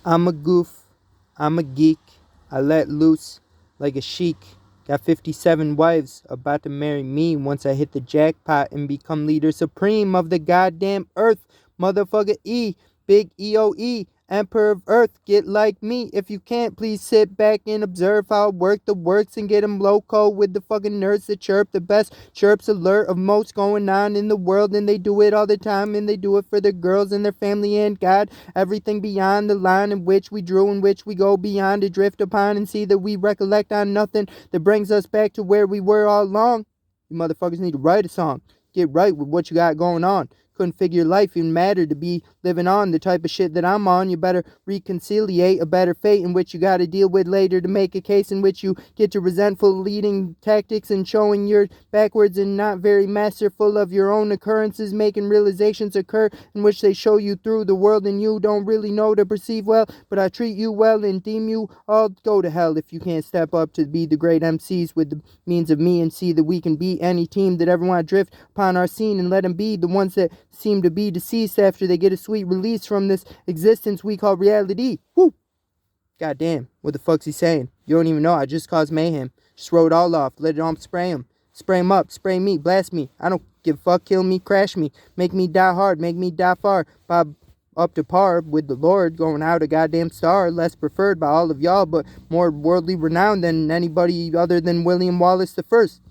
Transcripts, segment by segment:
I'm a goof, I'm a geek, I let loose like a sheik. Got 57 wives, about to marry me once I hit the jackpot and become leader supreme of the goddamn earth. Motherfucker E, big EOE, emperor of earth, get like me. If you can't, please sit back and observe how I work the works and get them loco with the fucking nerds that chirp the best chirps alert of most going on in the world, and they do it all the time, and they do it for their girls and their family and God. Everything beyond the line in which we drew, in which we go beyond to drift upon and see that we recollect on nothing that brings us back to where we were all along. You motherfuckers need to write a song. Get right with what you got going on. Couldn't figure your life even matter to be living on the type of shit that I'm on. You better reconciliate a better fate in which you got to deal with later to make a case in which you get to resentful leading tactics and showing you're backwards and not very masterful of your own occurrences, making realizations occur in which they show you through the world and you don't really know to perceive well, but I treat you well and deem you all go to hell if you can't step up to be the great MCs with the means of me and see that we can beat any team that ever want to drift upon our scene and let them be the ones that seem to be deceased after they get a sweet release from this existence we call reality. Woo! Goddamn, what the fuck's he saying? You don't even know, I just caused mayhem. Just wrote it all off, let it on spray him. Spray him up, spray me, blast me. I don't give a fuck, kill me, crash me. Make me die hard, make me die far. Bob up to par with the Lord, going out a goddamn star, less preferred by all of y'all, but more worldly renowned than anybody other than William Wallace the First.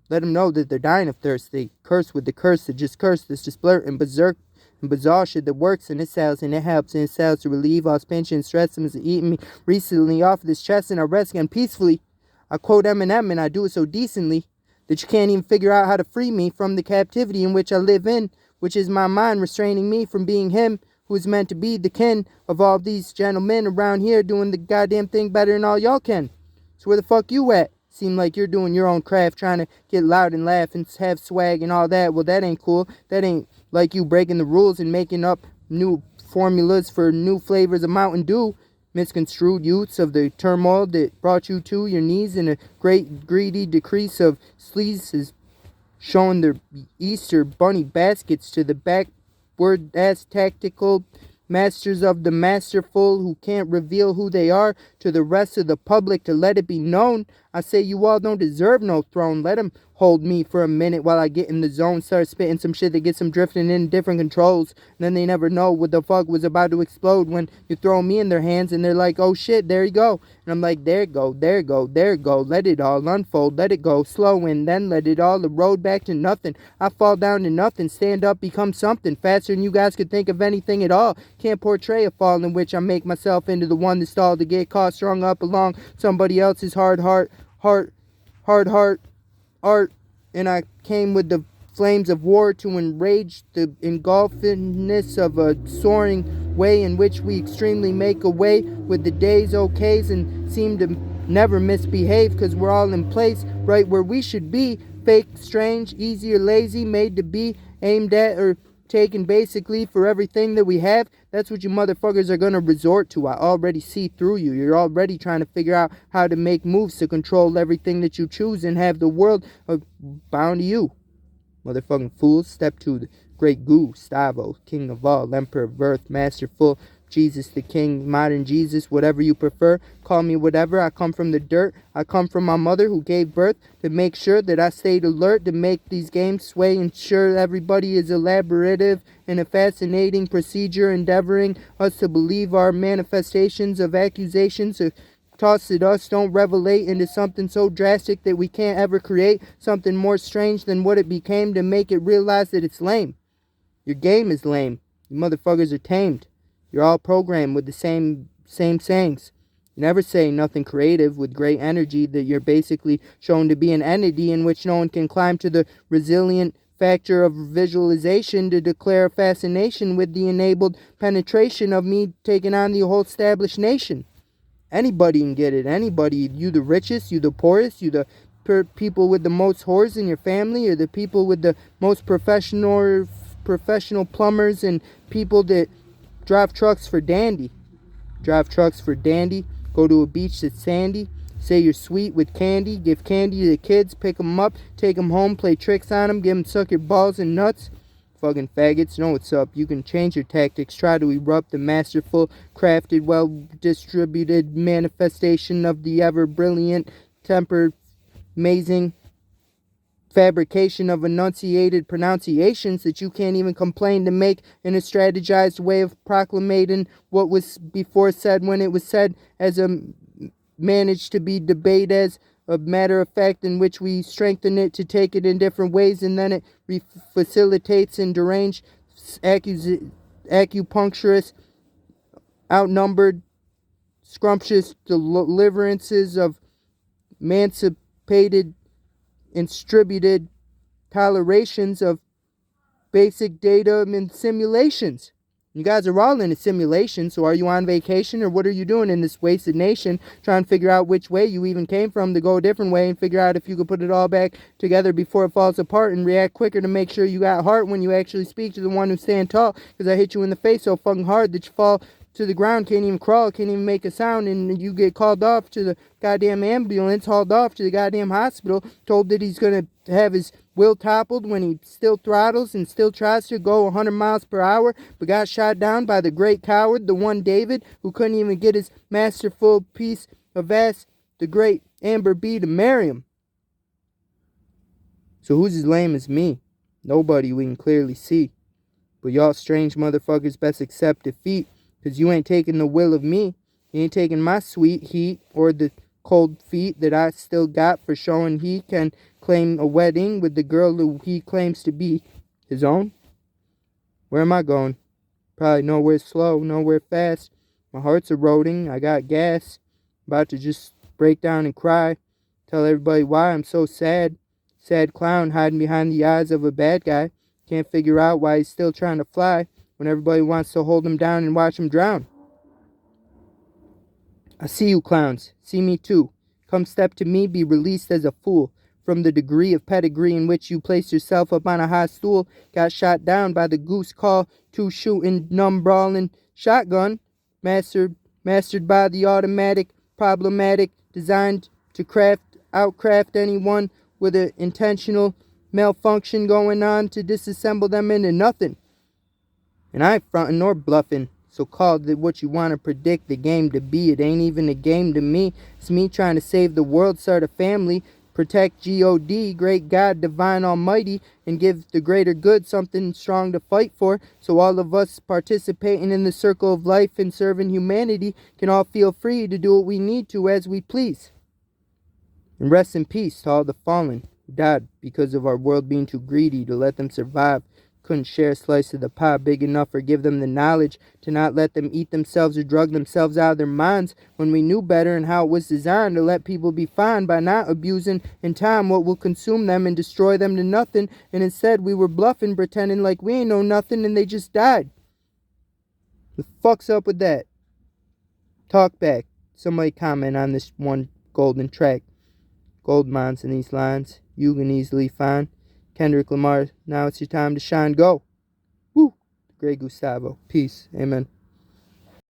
Let them know that they're dying of thirst. They curse with the curse that just cursed. This just blurt and berserk and bizarre shit that works and it sells and it helps and it sells to relieve all pension and stress and is eating me recently off this chest and I rest again peacefully. I quote Eminem and I do it so decently that you can't even figure out how to free me from the captivity in which I live in, which is my mind restraining me from being him who is meant to be the kin of all these gentlemen around here doing the goddamn thing better than all y'all can. So where the fuck you at? Seem like you're doing your own craft, trying to get loud and laugh and have swag and all that. Well, that ain't cool. That ain't like you breaking the rules and making up new formulas for new flavors of Mountain Dew. Misconstrued youths of the turmoil that brought you to your knees in a great greedy decrease of sleaze is showing their Easter bunny baskets to the backward-ass tactical masters of the masterful who can't reveal who they are to the rest of the public to let it be known. I say you all don't deserve no throne. Let them hold me for a minute while I get in the zone, start spitting some shit that gets them drifting in different controls. And then they never know what the fuck was about to explode when you throw me in their hands and they're like, oh shit, there you go. And I'm like, there you go, there you go, there you go. Let it all unfold, let it go slow and then let it all erode back to nothing. I fall down to nothing, stand up, become something faster than you guys could think of anything at all. Can't portray a fall in which I make myself into the one that stalled to get caught strung up along somebody else's hard heart, art, and I came with the flames of war to enrage the engulfingness of a soaring way in which we extremely make away with the day's okays and seem to never misbehave because we're all in place right where we should be. Fake, strange, easy or lazy, made to be, aimed at or taken basically for everything that we have. That's what you motherfuckers are going to resort to. I already see through you. You're already trying to figure out how to make moves to control everything that you choose and have the world bound to you. Motherfucking fools. Step 2, the great Gustavo, king of all, emperor of earth, masterful, Jesus the king, modern Jesus, whatever you prefer. Call me whatever. I come from the dirt. I come from my mother who gave birth to make sure that I stayed alert, to make these games sway, ensure everybody is elaborative in a fascinating procedure, endeavoring us to believe our manifestations of accusations tossed at us don't revelate into something so drastic that we can't ever create something more strange than what it became to make it realize that it's lame. Your game is lame. You motherfuckers are tamed. You're all programmed with the same sayings. You never say nothing creative with great energy that you're basically shown to be an entity in which no one can climb to the resilient factor of visualization to declare fascination with the enabled penetration of me taking on the whole established nation. Anybody can get it. Anybody. You the richest, you the poorest, you the people with the most whores in your family, or the people with the most professional plumbers and people that drive trucks for dandy. Go to a beach that's sandy. Say you're sweet with candy. Give candy to the kids. Pick them up. Take them home. Play tricks on them. Give them suck your balls and nuts. fucking faggots know what's up. You can change your tactics, try to erupt the masterful, crafted, well-distributed manifestation of the ever-brilliant, tempered, amazing fabrication of enunciated pronunciations that you can't even complain to make in a strategized way of proclamating what was before said when it was said, as a managed to be debated as a matter of fact, in which we strengthen it to take it in different ways, and then it facilitates in deranged acupuncturist outnumbered scrumptious deliverances of emancipated and distributed tolerations of basic data and simulations. You guys are all in a simulation, so are you on vacation, or what are you doing in this wasted nation, trying to figure out which way you even came from to go a different way, and figure out if you could put it all back together before it falls apart, and react quicker to make sure you got heart when you actually speak to the one who stand tall, because I hit you in the face so fucking hard that you fall to the ground, can't even crawl, can't even make a sound, and you get called off to the goddamn ambulance, hauled off to the goddamn hospital, told that he's gonna have his will toppled when he still throttles and still tries to go 100 miles per hour, but got shot down by the great coward, the one David, who couldn't even get his masterful piece of ass, the great Amber B, to marry him. So who's as lame as me? Nobody, we can clearly see. But y'all strange motherfuckers best accept defeat, because you ain't taking the will of me. You ain't taking my sweet heat or the cold feet that I still got for showing he can claim a wedding with the girl who he claims to be his own. Where am I going? Probably nowhere slow, nowhere fast. My heart's eroding. I got gas. About to just break down and cry. Tell everybody why I'm so sad. Sad clown hiding behind the eyes of a bad guy. Can't figure out why he's still trying to fly when everybody wants to hold him down and watch him drown. I see you clowns. See me too. Come step to me, be released as a fool from the degree of pedigree in which you placed yourself up on a high stool, got shot down by the goose call, two-shooting, numb-brawling shotgun, mastered by the automatic, problematic, designed to outcraft anyone with an intentional malfunction going on to disassemble them into nothing. And I ain't frontin' nor bluffing. So called it what you want to predict the game to be. It ain't even a game to me. It's me trying to save the world, start a family, protect God, great God, divine almighty, and give the greater good something strong to fight for. So all of us participating in the circle of life and serving humanity can all feel free to do what we need to as we please. And rest in peace to all the fallen who died because of our world being too greedy to let them survive. Couldn't share a slice of the pie big enough or give them the knowledge to not let them eat themselves or drug themselves out of their minds when we knew better and how it was designed to let people be fine by not abusing in time what will consume them and destroy them to nothing, and instead we were bluffing, pretending like we ain't know nothing and they just died. The fuck's up with that? Talk back. Somebody comment on this one golden track. Gold mines in these lines you can easily find. Kendrick Lamar, now it's your time to shine. Go. Woo. Great Gustavo. Peace. Amen.